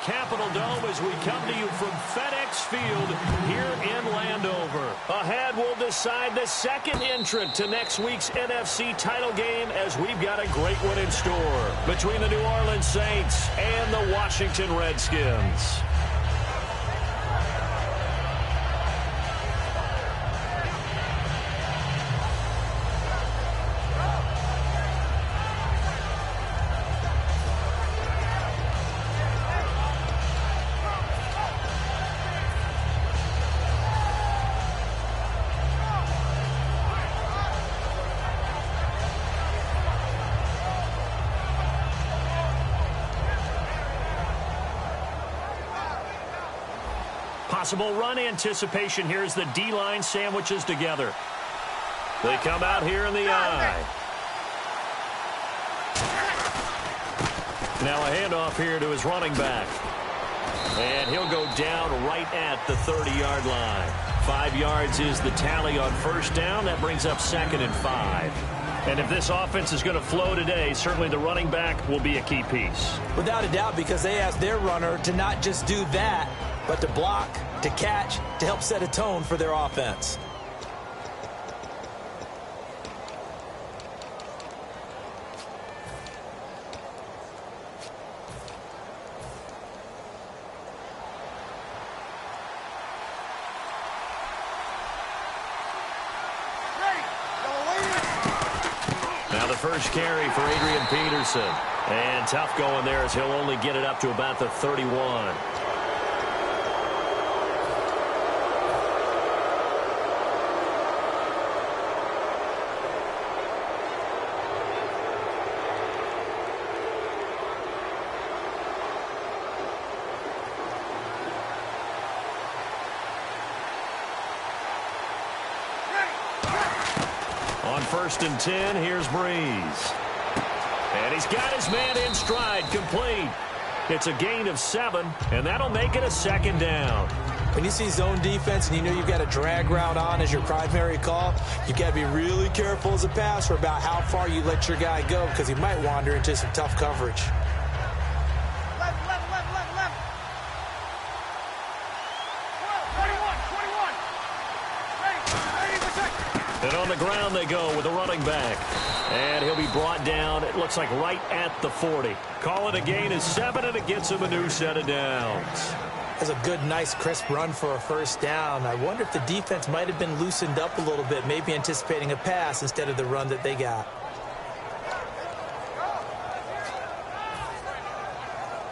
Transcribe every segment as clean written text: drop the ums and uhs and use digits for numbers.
Capitol Dome as we come to you from FedEx Field here in Landover. Ahead, we'll decide the second entrant to next week's NFC title game as we've got a great one in store between the New Orleans Saints and the Washington Redskins. Possible run anticipation here as the D-line sandwiches together. They come out here in the I. Now a handoff here to his running back. And he'll go down right at the 30-yard line. 5 yards is the tally on first down. That brings up 2nd and 5. And if this offense is going to flow today, certainly the running back will be a key piece. Without a doubt, because they asked their runner to not just do that, but to block, to catch, to help set a tone for their offense. Now the first carry for Adrian Peterson. And tough going there as he'll only get it up to about the 31. On 1st and 10, here's Breeze. And he's got his man in stride, complete. It's a gain of 7, and that'll make it a 2nd down. When you see zone defense and you know you've got a drag route on as your primary call, you've got to be really careful as a passer about how far you let your guy go because he might wander into some tough coverage. And on the ground they go with a running back. And he'll be brought down, it looks like right at the 40. Call it a gain of 7, and it gets him a new set of downs. That's a good, nice, crisp run for a first down. I wonder if the defense might have been loosened up a little bit, maybe anticipating a pass instead of the run that they got.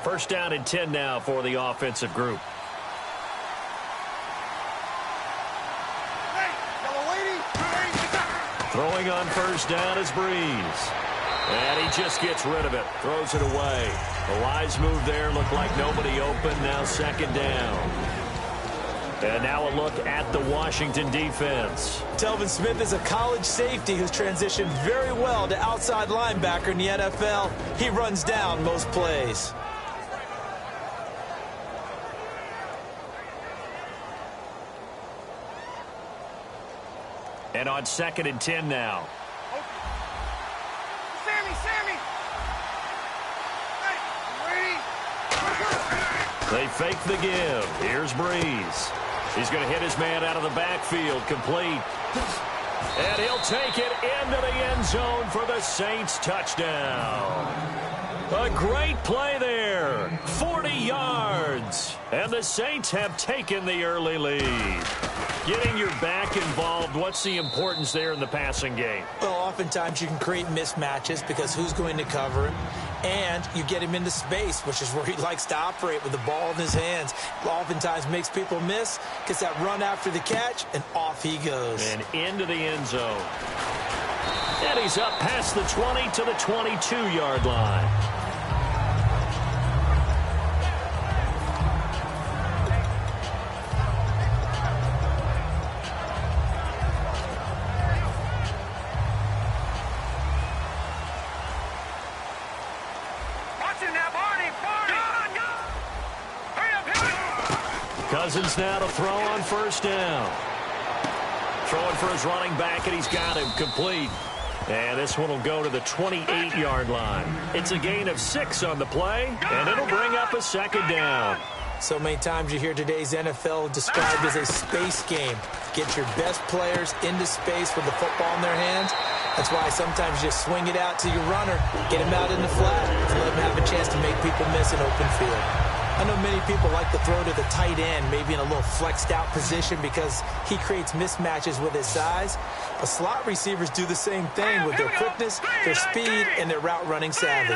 First down and 10 now for the offensive group. Throwing on first down is Breeze. And he just gets rid of it. Throws it away. The wise move there. Looked like nobody open. Now 2nd down. And now a look at the Washington defense. Telvin Smith is a college safety who's transitioned very well to outside linebacker in the NFL. He runs down most plays. And on 2nd and 10 now. Sammy! They fake the give. Here's Breeze. He's going to hit his man out of the backfield. Complete. And he'll take it into the end zone for the Saints touchdown. A great play there. 40 yards. And the Saints have taken the early lead. Getting your back involved, what's the importance there in the passing game? Well, oftentimes you can create mismatches because who's going to cover him? And you get him into space, which is where he likes to operate with the ball in his hands. Oftentimes makes people miss, gets that run after the catch, and off he goes. And into the end zone. And he's up past the 20 to the 22-yard line. Cousins now to throw on first down. Throwing for his running back, and he's got him complete. And this one will go to the 28-yard line. It's a gain of 6 on the play, and it'll bring up a second down. So many times you hear today's NFL described as a space game. Get your best players into space with the football in their hands. That's why sometimes you just swing it out to your runner, get him out in the flat, and let him have a chance to make people miss an open field. I know many people like to throw to the tight end, maybe in a little flexed out position because he creates mismatches with his size. But slot receivers do the same thing with their quickness, their speed, and their route running savvy.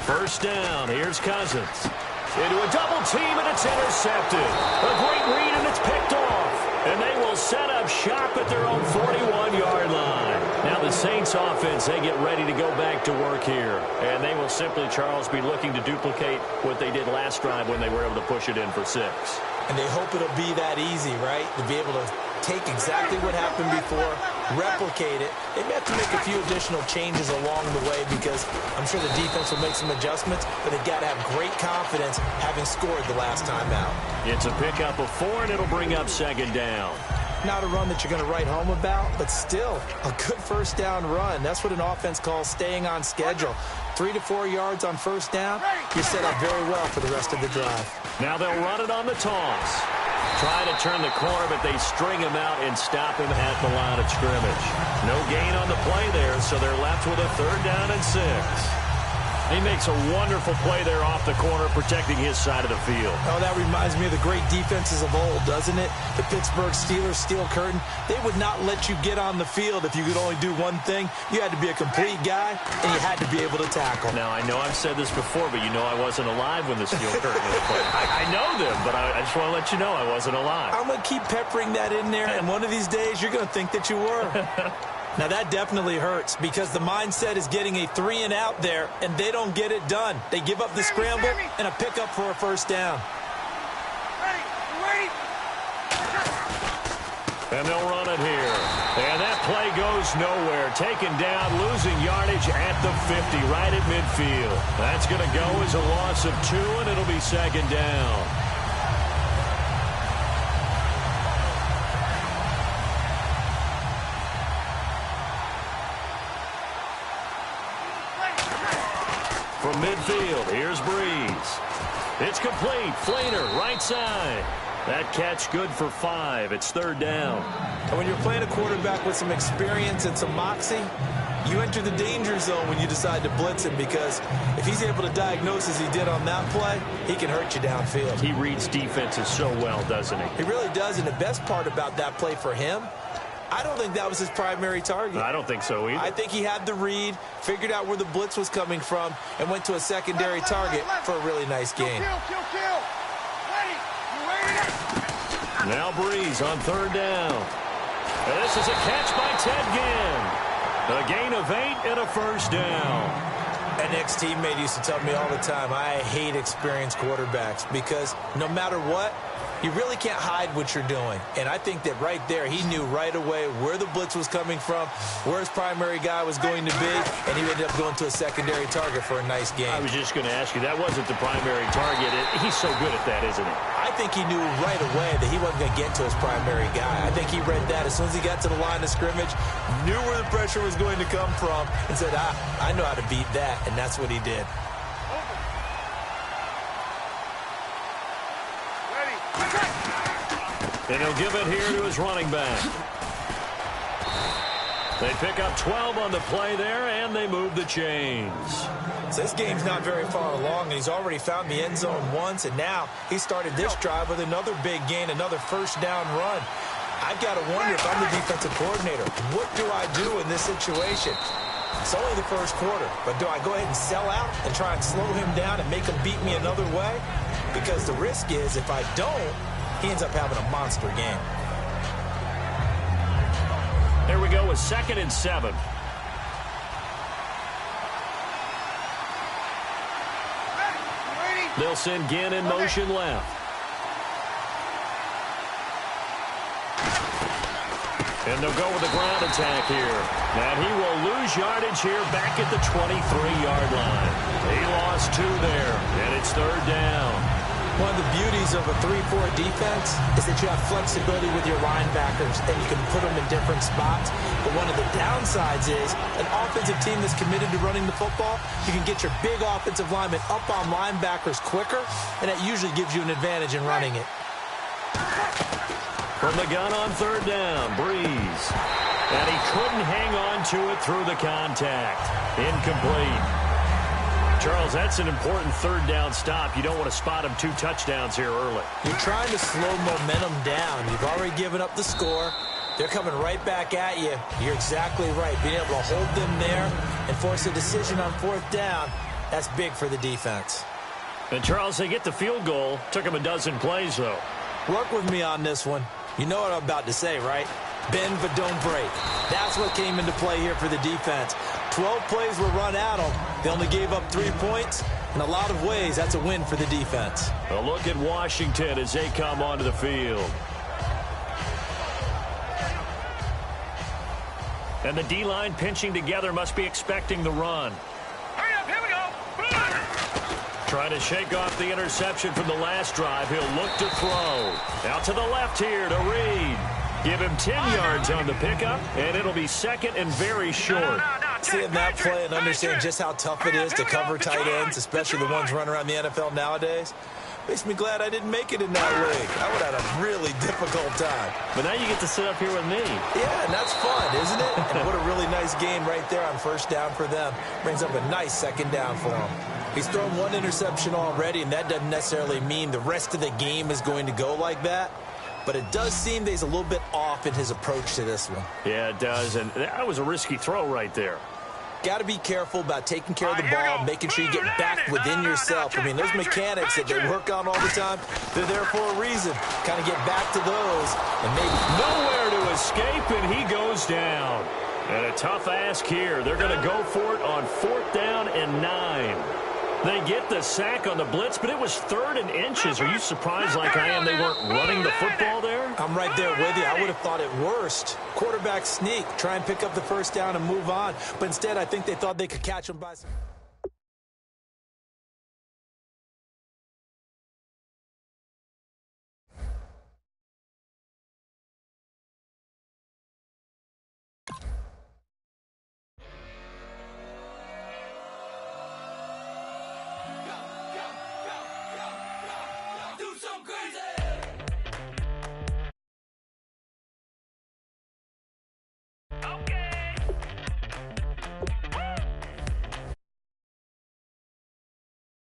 First down, here's Cousins. Into a double team, and it's intercepted. A great read, and it's picked off. And they will set up shop at their own 41-yard line. Now the Saints offense, they get ready to go back to work here. And they will simply, Charles, be looking to duplicate what they did last drive when they were able to push it in for 6. And they hope it'll be that easy, right? To be able to take exactly what happened before, replicate it. They may have to make a few additional changes along the way because I'm sure the defense will make some adjustments, but they've got to have great confidence having scored the last time out. It's a pickup of 4, and it'll bring up second down. Not a run that you're going to write home about, but still a good first down run. That's what an offense calls staying on schedule. 3 to 4 yards on first down, you're set up very well for the rest of the drive. Now they'll run it on the toss. Try to turn the corner, but they string him out and stop him at the line of scrimmage. No gain on the play there, so they're left with a 3rd down and 6. He makes a wonderful play there off the corner, protecting his side of the field. Oh, that reminds me of the great defenses of old, doesn't it? The Pittsburgh Steelers, steel curtain. They would not let you get on the field if you could only do one thing. You had to be a complete guy, and you had to be able to tackle. Now, I know I've said this before, but you know I wasn't alive when the steel curtain was played. I know them, but I just want to let you know I wasn't alive. I'm going to keep peppering that in there, and one of these days you're going to think that you were. Now, that definitely hurts because the mindset is getting a 3 and out there, and they don't get it done. They give up the scramble and a pickup for a first down. And they'll run it here. And that play goes nowhere. Taken down, losing yardage at the 50, right at midfield. That's going to go as a loss of 2, and it'll be second down. From midfield, here's Breeze. It's complete. Flainer, right side. That catch good for 5. It's 3rd down. And when you're playing a quarterback with some experience and some moxie, you enter the danger zone when you decide to blitz him because if he's able to diagnose as he did on that play, he can hurt you downfield. He reads defenses so well, doesn't he? He really does, and the best part about that play for him, I don't think that was his primary target. I don't think so either. I think he had the read, figured out where the blitz was coming from, and went to a secondary target for a really nice gain. Now Breeze on 3rd down. And this is a catch by Ted Ginn. A gain of 8 and a first down. An ex-teammate used to tell me all the time, I hate experienced quarterbacks because no matter what, you really can't hide what you're doing. And I think that right there, he knew right away where the blitz was coming from, where his primary guy was going to be, and he ended up going to a secondary target for a nice game. I was just going to ask you, that wasn't the primary target. He's so good at that, isn't he? I think he knew right away that he wasn't going to get to his primary guy. I think he read that as soon as he got to the line of scrimmage, knew where the pressure was going to come from, and said, I know how to beat that, and that's what he did. And he'll give it here to his running back. They pick up 12 on the play there, and they move the chains. So this game's not very far along, and he's already found the end zone once, and now he started this drive with another big gain, another first down run. I've got to wonder if I'm the defensive coordinator, what do I do in this situation? It's only the first quarter, but do I go ahead and sell out and try and slow him down and make him beat me another way? Because the risk is if I don't, he ends up having a monster game. There we go with 2nd and 7. They'll send Ginn in motion left. And they'll go with the ground attack here. And he will lose yardage here back at the 23-yard line. He lost 2 there, and it's 3rd down. One of the beauties of a 3-4 defense is that you have flexibility with your linebackers, and you can put them in different spots. But one of the downsides is an offensive team that's committed to running the football, you can get your big offensive linemen up on linebackers quicker, and that usually gives you an advantage in running it. From the gun on 3rd down, Breeze. And he couldn't hang on to it through the contact. Incomplete. Charles, that's an important 3rd down stop. You don't want to spot him 2 touchdowns here early. You're trying to slow momentum down. You've already given up the score. They're coming right back at you. You're exactly right. Being able to hold them there and force a decision on 4th down, that's big for the defense. And, Charles, they get the field goal. Took them a dozen plays, though. Work with me on this one. You know what I'm about to say, right? Bend but don't break. That's what came into play here for the defense. 12 plays were run at them. They only gave up 3 points. In a lot of ways, that's a win for the defense. A look at Washington as they come onto the field. And the D-line pinching together must be expecting the run. Hurry up, here we go. Trying to shake off the interception from the last drive. He'll look to throw. Out to the left here to Reed. Give him 10 yards on the pickup, and it'll be 2nd and very short. Seeing that play and understand just how tough it is to cover tight ends, especially the ones running around the NFL nowadays, makes me glad I didn't make it in that league. I would have had a really difficult time. But now you get to sit up here with me. Yeah, and that's fun, isn't it? And what a really nice game right there on 1st down for them. Brings up a nice 2nd down for them. He's thrown 1 interception already, and that doesn't necessarily mean the rest of the game is going to go like that. But it does seem that he's a little bit off in his approach to this one. Yeah, it does, and that was a risky throw right there. Got to be careful about taking care of the ball, making sure you get back within yourself. I mean, those mechanics that they work on all the time, they're there for a reason. Kind of get back to those, and maybe nowhere to escape, and he goes down. And a tough ask here. They're going to go for it on 4th down and 9. They get the sack on the blitz, but it was 3rd and inches. Are you surprised like I am they weren't running the football there? I'm right there with you. I would have thought it worst. Quarterback sneak, try and pick up the 1st down and move on. But instead, I think they thought they could catch him by some... Do some crazy.